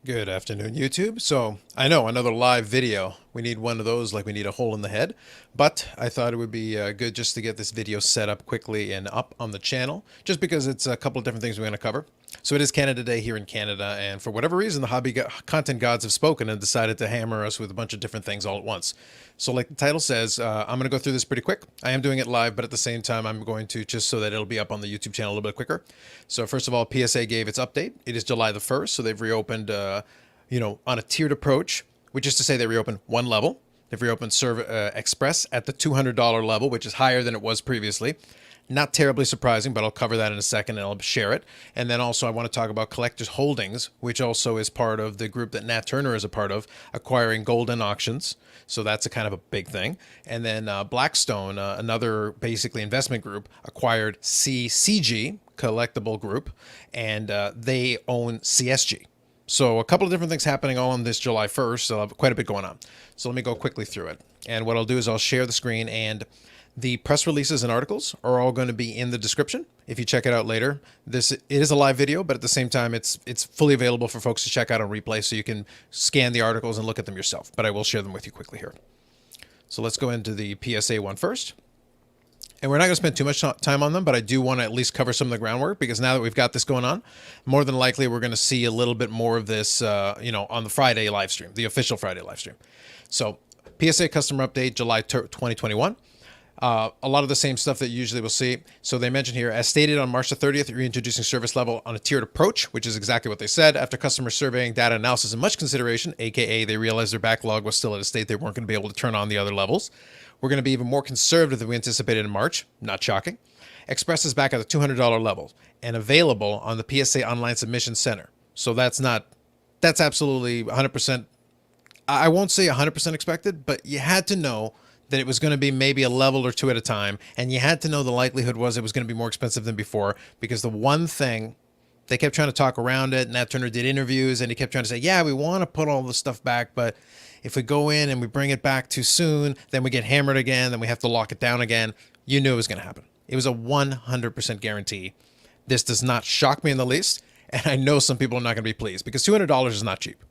Good afternoon, YouTube. So I know another live video. We need one of those like we need a hole in the head. But I thought it would be good just to get this video set up quickly and up on the channel, just because it's a couple of different things we're going to cover. So it is Canada Day here in Canada, and for whatever reason, the content gods have spoken and decided to hammer us with a bunch of different things all at once. So like the title says, I'm going to go through this pretty quick. I am doing it live, but at the same time, I'm going to, just so that it'll be up on the YouTube channel a little bit quicker. So first of all, PSA gave its update. It is July the 1st, so they've reopened on a tiered approach, which is to say they reopened one level. They've reopened Express at the $200 level, which is higher than it was previously. Not terribly surprising, but I'll cover that in a second and I'll share it. And then also I want to talk about Collectors Holdings, which also is part of the group that Nat Turner is a part of, acquiring Goldin Auctions. So that's a kind of a big thing. And then Blackstone, another basically investment group, acquired CCG, Collectible Group, and they own CSG. So a couple of different things happening all on this July 1st. So I'll have quite a bit going on. So let me go quickly through it. And what I'll do is I'll share the screen, and the press releases and articles are all going to be in the description. If you check it out later, it is a live video, but at the same time, it's fully available for folks to check out on replay, so you can scan the articles and look at them yourself. But I will share them with you quickly here. So let's go into the PSA one first. And we're not going to spend too much time on them, but I do want to at least cover some of the groundwork, because now that we've got this going on, more than likely we're going to see a little bit more of this, on the Friday live stream, the official Friday live stream. So PSA customer update, July 2021. A lot of the same stuff that you usually will see. So they mentioned here, as stated on March the 30th, reintroducing service level on a tiered approach, which is exactly what they said. After customer surveying, data analysis, and much consideration, aka they realized their backlog was still at a state they weren't going to be able to turn on the other levels. We're going to be even more conservative than we anticipated in March. Not shocking. Express is back at the $200 level and available on the PSA Online Submission Center. So that's absolutely 100%. I won't say 100% expected, but you had to know that it was going to be maybe a level or two at a time, and you had to know the likelihood was it was going to be more expensive than before, because the one thing, they kept trying to talk around it. Nat Turner did interviews, and he kept trying to say, yeah, we want to put all the stuff back, but if we go in and we bring it back too soon, then we get hammered again, then we have to lock it down again. You knew it was going to happen. It was a 100% guarantee. This does not shock me in the least, and I know some people are not going to be pleased, because $200 is not cheap.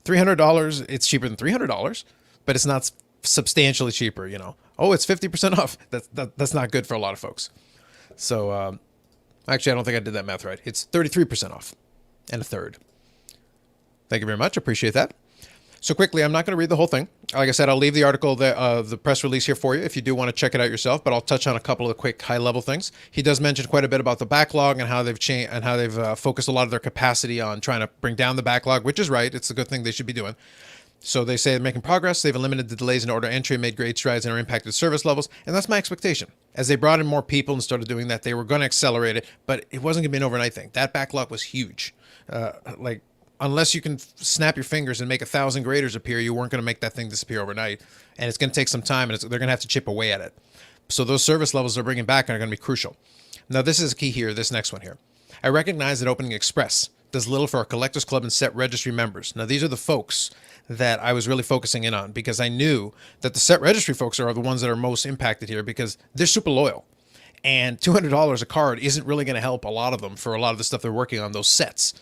$300, it's cheaper than $300, but it's not substantially cheaper. Oh, it's 50% off. That's not good for a lot of folks. So actually, I don't think I did that math right. It's 33% off and a third. Thank you very much. Appreciate that. So quickly, I'm not going to read the whole thing. Like I said, I'll leave the article, the press release here for you if you do want to check it out yourself, but I'll touch on a couple of quick high-level things. He does mention quite a bit about the backlog and how they've changed and how they've focused a lot of their capacity on trying to bring down the backlog, which is right. It's a good thing they should be doing. So they say they're making progress. They've eliminated the delays in order entry, made great strides in our impacted service levels. And that's my expectation. As they brought in more people and started doing that, they were going to accelerate it, but it wasn't going to be an overnight thing. That backlog was huge. Unless you can snap your fingers and make 1,000 graders appear, you weren't going to make that thing disappear overnight. And it's going to take some time, and they're going to have to chip away at it. So those service levels they're bringing back are going to be crucial. Now, this is key here, this next one here. I recognize that opening Express does little for our Collectors Club and Set Registry members. Now, these are the folks that I was really focusing in on, because I knew that the Set Registry folks are the ones that are most impacted here, because they're super loyal. And $200 a card isn't really going to help a lot of them for a lot of the stuff they're working on, those sets.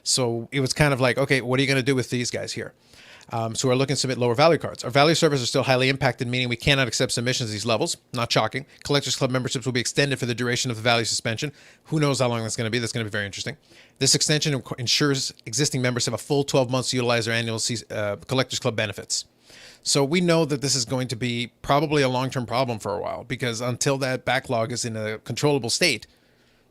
So it was kind of like, okay, what are you going to do with these guys here? So we're looking to submit lower value cards. Our value servers are still highly impacted, meaning we cannot accept submissions at these levels. Not shocking. Collectors Club memberships will be extended for the duration of the value suspension. Who knows how long that's going to be? That's going to be very interesting. This extension ensures existing members have a full 12 months to utilize their annual Collectors Club benefits. So we know that this is going to be probably a long-term problem for a while, because until that backlog is in a controllable state,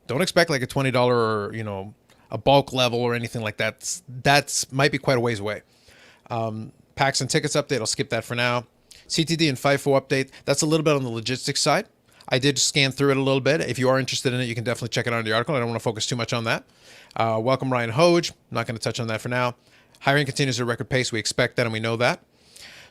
don't expect like a $20 or, a bulk level or anything like that. That's might be quite a ways away. Packs and tickets update, I'll skip that for now. CTD and FIFO update, that's a little bit on the logistics side. I did scan through it a little bit. If you are interested in it, you can definitely check it out in the article. I don't want to focus too much on that. Welcome Ryan Hoge. I'm not going to touch on that for now. Hiring continues at a record pace. We expect that, and we know that.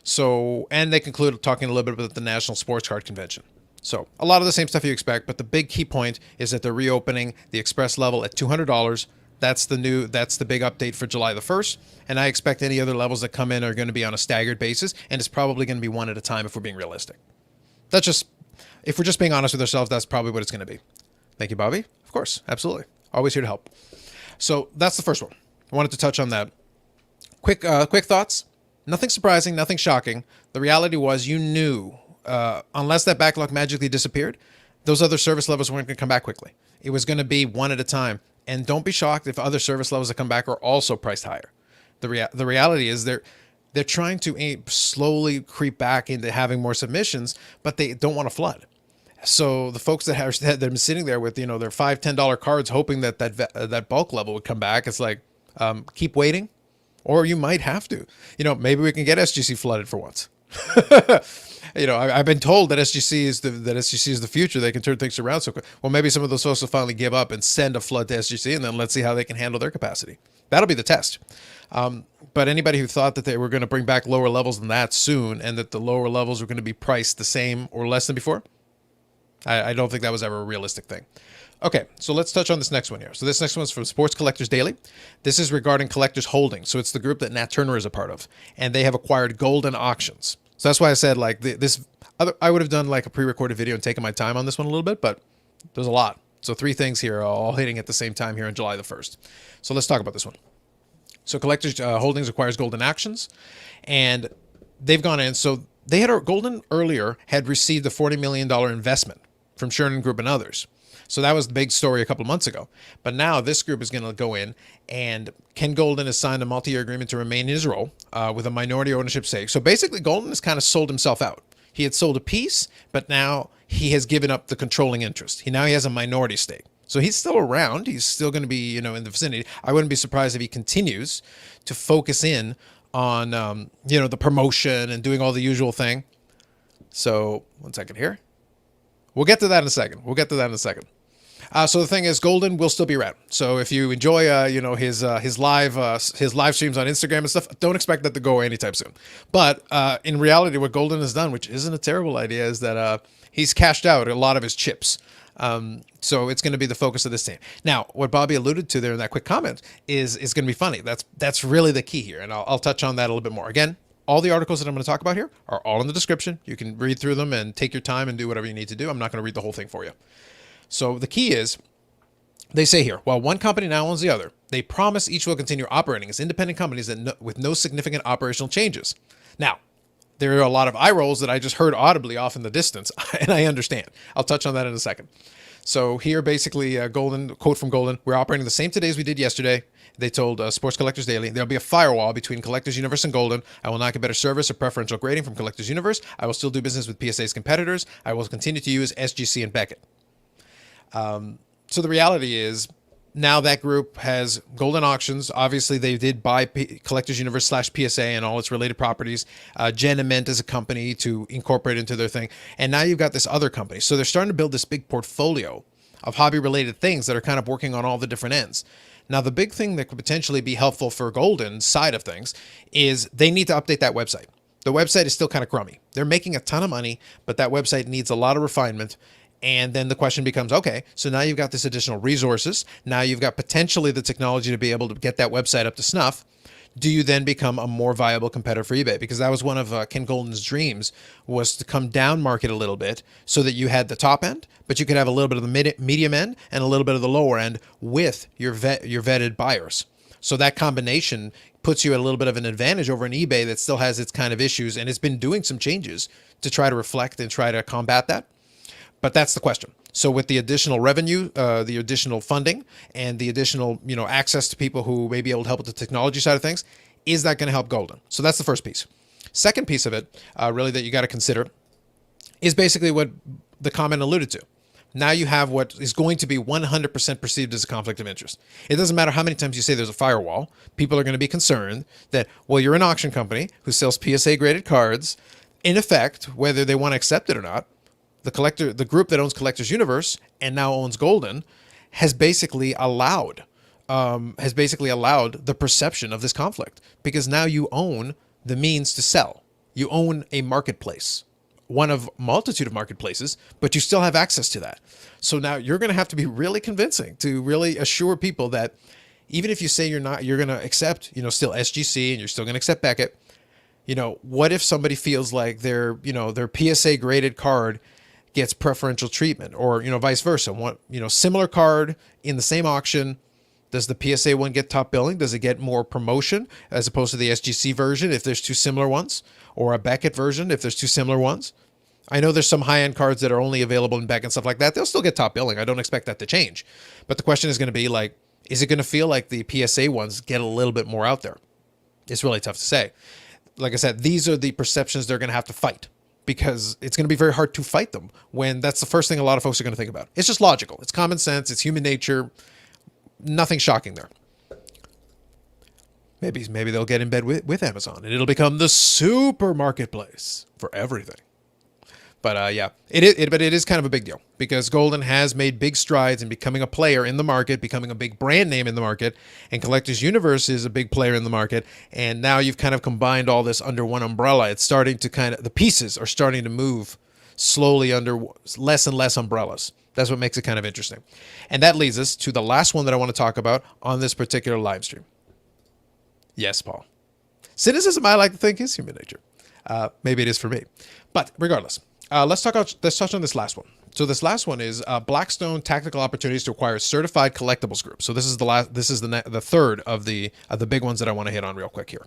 So, and they conclude talking a little bit about the National Sports Card Convention. So a lot of the same stuff you expect, but the big key point is that they're reopening the Express level at $200. That's the big update for July the 1st. And I expect any other levels that come in are going to be on a staggered basis, and it's probably going to be one at a time if we're being realistic. If we're just being honest with ourselves, that's probably what it's going to be. Thank you, Bobby. Of course, absolutely. Always here to help. So that's the first one. I wanted to touch on that. Quick thoughts. Nothing surprising, nothing shocking. The reality was you knew, unless that backlog magically disappeared, those other service levels weren't going to come back quickly. It was going to be one at a time. And don't be shocked if other service levels that come back are also priced higher. The reality is they're trying to slowly creep back into having more submissions, but they don't want to flood. So the folks that have been sitting there with their $5-10 cards, hoping that bulk level would come back, it's like keep waiting, or you might have to. Maybe we can get SGC flooded for once. I've been told that SGC is the future. They can turn things around so quick. Well, maybe some of those folks will finally give up and send a flood to SGC, and then let's see how they can handle their capacity. That'll be the test. But anybody who thought that they were going to bring back lower levels than that soon, and that the lower levels were going to be priced the same or less than before, I don't think that was ever a realistic thing. Okay, so let's touch on this next one here. So this next one is from Sports Collectors Daily. This is regarding Collectors Holdings. So it's the group that Nat Turner is a part of, and they have acquired Goldin Auctions. So that's why I said I would have done like a pre-recorded video and taken my time on this one a little bit, but there's a lot. So 3 things here all hitting at the same time here on July the 1st. So let's talk about this one. So Collectors Holdings acquires Goldin Auctions, and they've gone in. So Goldin earlier had received a $40 million investment from Sherman Group and others. So that was the big story a couple of months ago. But now this group is going to go in, and Ken Goldin has signed a multi-year agreement to remain in his role with a minority ownership stake. So basically, Goldin has kind of sold himself out. He had sold a piece, but now he has given up the controlling interest. He has a minority stake. So he's still around. He's still going to be, in the vicinity. I wouldn't be surprised if he continues to focus in on, the promotion and doing all the usual thing. So 1 second here. We'll get to that in a second. So the thing is, Goldin will still be around. So if you enjoy, his live streams on Instagram and stuff, don't expect that to go away anytime soon. But in reality, what Goldin has done, which isn't a terrible idea, is that he's cashed out a lot of his chips. So it's going to be the focus of this team. Now, what Bobby alluded to there in that quick comment is going to be funny. That's really the key here, and I'll touch on that a little bit more. Again, all the articles that I'm going to talk about here are all in the description. You can read through them and take your time and do whatever you need to do. I'm not going to read the whole thing for you. So the key is, they say here, while one company now owns the other, they promise each will continue operating as independent companies with no significant operational changes. Now, there are a lot of eye rolls that I just heard audibly off in the distance, and I understand. I'll touch on that in a second. So here, basically, Goldin, quote from Goldin, we're operating the same today as we did yesterday. They told Sports Collectors Daily, there'll be a firewall between Collectors Universe and Goldin. I will not get better service or preferential grading from Collectors Universe. I will still do business with PSA's competitors. I will continue to use SGC and Beckett. So the reality is, now that group has Goldin Auctions. Obviously, they did buy Collectors Universe / PSA and all its related properties. Genament is a company to incorporate into their thing. And now you've got this other company. So they're starting to build this big portfolio of hobby-related things that are kind of working on all the different ends. Now, the big thing that could potentially be helpful for Goldin's side of things is they need to update that website. The website is still kind of crummy. They're making a ton of money, but that website needs a lot of refinement. And then the question becomes, okay, so now you've got this additional resources. Now you've got potentially the technology to be able to get that website up to snuff. Do you then become a more viable competitor for eBay? Because that was one of Ken Goldin's dreams, was to come down market a little bit so that you had the top end, but you could have a little bit of the medium end and a little bit of the lower end with your vetted buyers. So that combination puts you at a little bit of an advantage over an eBay that still has its kind of issues, and it's been doing some changes to try to reflect and try to combat that. But that's the question. So with the additional revenue, the additional funding, and the additional access to people who may be able to help with the technology side of things, is that going to help Goldin? So that's the first piece. Second piece of it, really, that you got to consider is basically what the comment alluded to. Now you have what is going to be 100% perceived as a conflict of interest. It doesn't matter how many times you say there's a firewall. People are going to be concerned that, well, you're an auction company who sells PSA graded cards. In effect, whether they want to accept it or not, the group that owns Collectors Universe and now owns Goldin has basically allowed the perception of this conflict, because now you own the means to sell. You own a marketplace, one of multitude of marketplaces, but you still have access to that. So now you're going to have to be really convincing to really assure people that even if you say you're going to accept, still SGC, and you're still going to accept Beckett, what if somebody feels like their PSA graded card gets preferential treatment, or vice versa? Similar card in the same auction, Does the PSA one get top billing? Does it get more promotion as opposed to the SGC version if there's two similar ones, or a Beckett version if there's two similar ones? I know there's some high-end cards that are only available in Beckett and stuff like that. They'll still get top billing. I don't expect that to change. But the question is going to be like, is it going to feel like the PSA ones get a little bit more out there? It's really tough to say. Like I said, these are the perceptions they're going to have to fight, because it's going to be very hard to fight them when that's the first thing a lot of folks are going to think about. It's just logical. It's common sense. It's human nature. Nothing shocking there. Maybe they'll get in bed with Amazon and it'll become the super marketplace for everything. But yeah, it is kind of a big deal, because Goldin has made big strides in becoming a player in the market, becoming a big brand name in the market, and Collectors Universe is a big player in the market. And now you've kind of combined all this under one umbrella. It's starting to the pieces are starting to move slowly under less and less umbrellas. That's what makes it kind of interesting. And that leads us to the last one that I want to talk about on this particular live stream. Yes, Paul. Cynicism, I like to think, is human nature. Maybe it is for me. But regardless, let's touch on this last one. So this last one is Blackstone tactical opportunities to acquire certified collectibles group. So this is the third of the big ones that I want to hit on real quick here.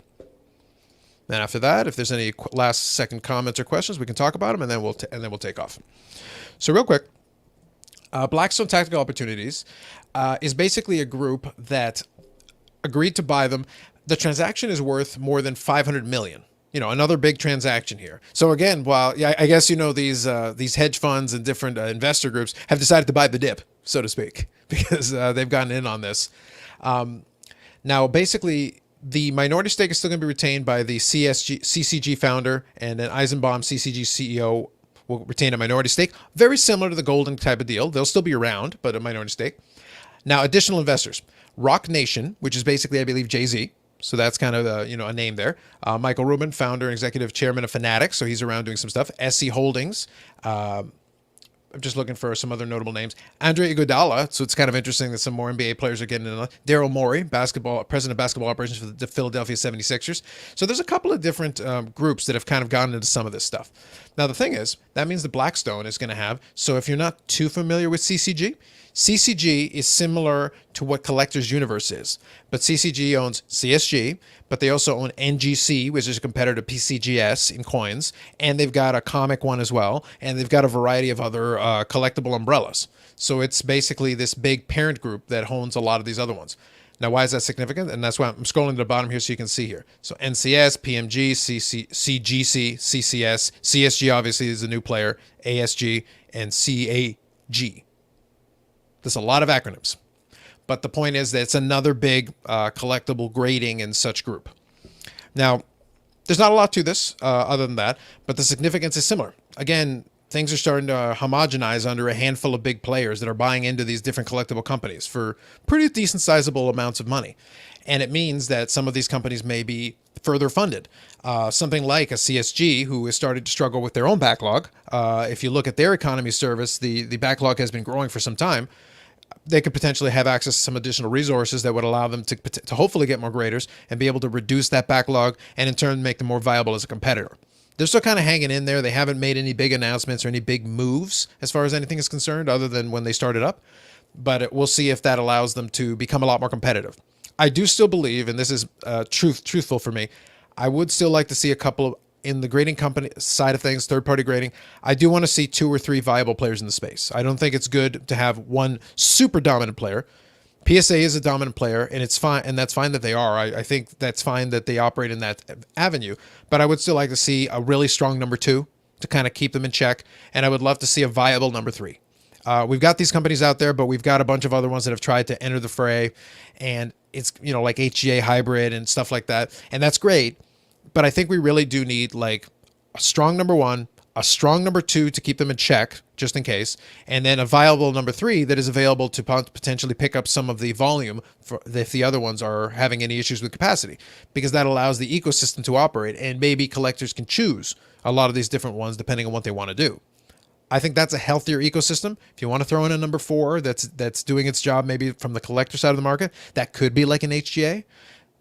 And after that, if there's any last second comments or questions, we can talk about them, and then we'll take off. So real quick, Blackstone Tactical Opportunities is basically a group that agreed to buy them. The transaction is worth more than $500 million. You know, another big transaction here. So again, while I guess these hedge funds and different investor groups have decided to buy the dip, so to speak, because they've gotten in on this. Now, basically, the minority stake is still going to be retained by the CCG founder, and then Eisenbaum, CCG CEO, will retain a minority stake. Very similar to the Goldin type of deal. They'll still be around, but a minority stake. Now, additional investors. Rock Nation, which is basically, I believe, Jay-Z. So that's kind of a name there. Michael Rubin, founder and executive chairman of Fanatics. So he's around doing some stuff. SC Holdings. I'm just looking for some other notable names. Andre Iguodala. So it's kind of interesting that some more NBA players are getting in. Daryl Morey, president of basketball operations for the Philadelphia 76ers. So there's a couple of different groups that have kind of gotten into some of this stuff. Now, the thing is, that means the Blackstone is going to have. So if you're not too familiar with CCG, CCG is similar to what Collectors Universe is, but CCG owns CSG, but they also own NGC, which is a competitor to PCGS in coins, and they've got a comic one as well, and they've got a variety of other collectible umbrellas. So it's basically this big parent group that owns a lot of these other ones. Now, why is that significant? And that's why I'm scrolling to the bottom here so you can see here. So NCS, PMG, CGC, CCS, CSG obviously is a new player, ASG, and CAG. There's a lot of acronyms. But the point is that it's another big collectible grading and such group. Now, there's not a lot to this other than that, but the significance is similar. Again, things are starting to homogenize under a handful of big players that are buying into these different collectible companies for pretty decent sizable amounts of money. And it means that some of these companies may be further funded. Something like a CSG, who has started to struggle with their own backlog. If you look at their economy service, the backlog has been growing for some time. They could potentially have access to some additional resources that would allow them to hopefully get more graders and be able to reduce that backlog and in turn make them more viable as a competitor. They're still kind of hanging in there. They haven't made any big announcements or any big moves as far as anything is concerned other than when they started up. But we'll see if that allows them to become a lot more competitive. I do still believe, and this is truthful for me, I would still like to see a couple of, in the grading company side of things, third-party grading, I do want to see 2 or 3 viable players in the space. I don't think it's good to have one super dominant player. PSA is a dominant player, and it's fine, and that's fine that they are. I think that's fine that they operate in that avenue, but I would still like to see a really strong number 2 to kind of keep them in check, and I would love to see a viable number 3. We've got these companies out there, but we've got a bunch of other ones that have tried to enter the fray, and it's, like HGA Hybrid and stuff like that, and that's great. But I think we really do need like a strong number 1, a strong number 2 to keep them in check, just in case, and then a viable number 3 that is available to potentially pick up some of the volume if the other ones are having any issues with capacity, because that allows the ecosystem to operate, and maybe collectors can choose a lot of these different ones depending on what they want to do. I think that's a healthier ecosystem. If you want to throw in a number 4 that's doing its job maybe from the collector side of the market, that could be like an HGA.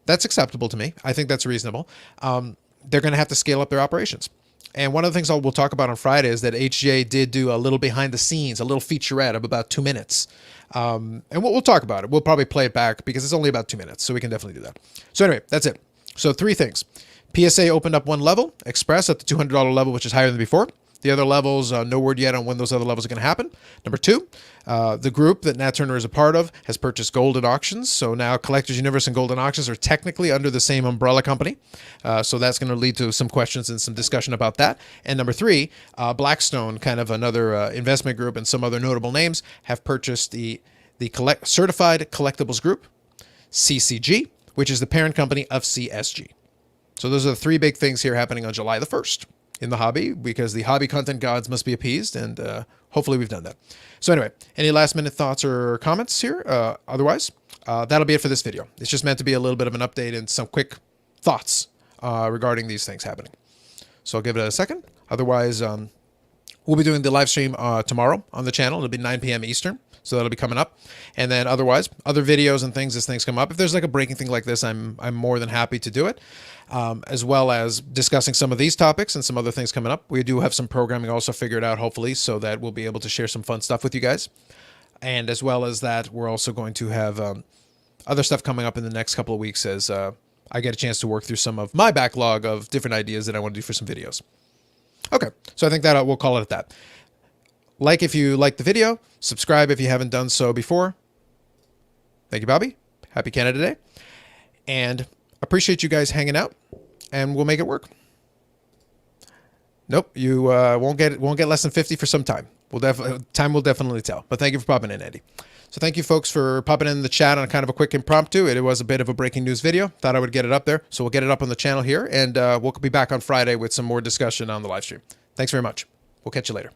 That's acceptable to me. I think that's reasonable. They're going to have to scale up their operations. And one of the things we'll talk about on Friday is that HJ did do a little behind the scenes, a little featurette of about 2 minutes. And we'll talk about it. We'll probably play it back because it's only about 2 minutes, so we can definitely do that. So anyway, that's it. So 3 things. PSA opened up one level, Express at the $200 level, which is higher than before. The other levels, no word yet on when those other levels are going to happen. Number 2, the group that Nat Turner is a part of has purchased Goldin Auctions. So now Collectors Universe and Goldin Auctions are technically under the same umbrella company. So that's going to lead to some questions and some discussion about that. And number 3, Blackstone, kind of another investment group, and some other notable names have purchased the Certified Collectibles Group, CCG, which is the parent company of CSG. So those are the 3 big things here happening on July the 1st. In the hobby, because the hobby content gods must be appeased, and hopefully we've done that. So anyway, any last minute thoughts or comments here? Otherwise, that'll be it for this video. It's just meant to be a little bit of an update and some quick thoughts regarding these things happening. So I'll give it a second. Otherwise, we'll be doing the live stream tomorrow on the channel. It'll be 9 p.m. Eastern. So that'll be coming up. And then otherwise, other videos and things as things come up. If there's like a breaking thing like this, I'm more than happy to do it. As well as discussing some of these topics and some other things coming up. We do have some programming also figured out, hopefully, so that we'll be able to share some fun stuff with you guys. And as well as that, we're also going to have other stuff coming up in the next couple of weeks as I get a chance to work through some of my backlog of different ideas that I want to do for some videos. Okay, so I think that we'll call it at that. Like if you liked the video, subscribe if you haven't done so before. Thank you, Bobby. Happy Canada Day. And appreciate you guys hanging out, and we'll make it work. Nope, you won't get less than 50 for some time. Time will definitely tell. But thank you for popping in, Andy. So thank you folks for popping in the chat on kind of a quick impromptu. It was a bit of a breaking news video. Thought I would get it up there. So we'll get it up on the channel here, and we'll be back on Friday with some more discussion on the live stream. Thanks very much. We'll catch you later.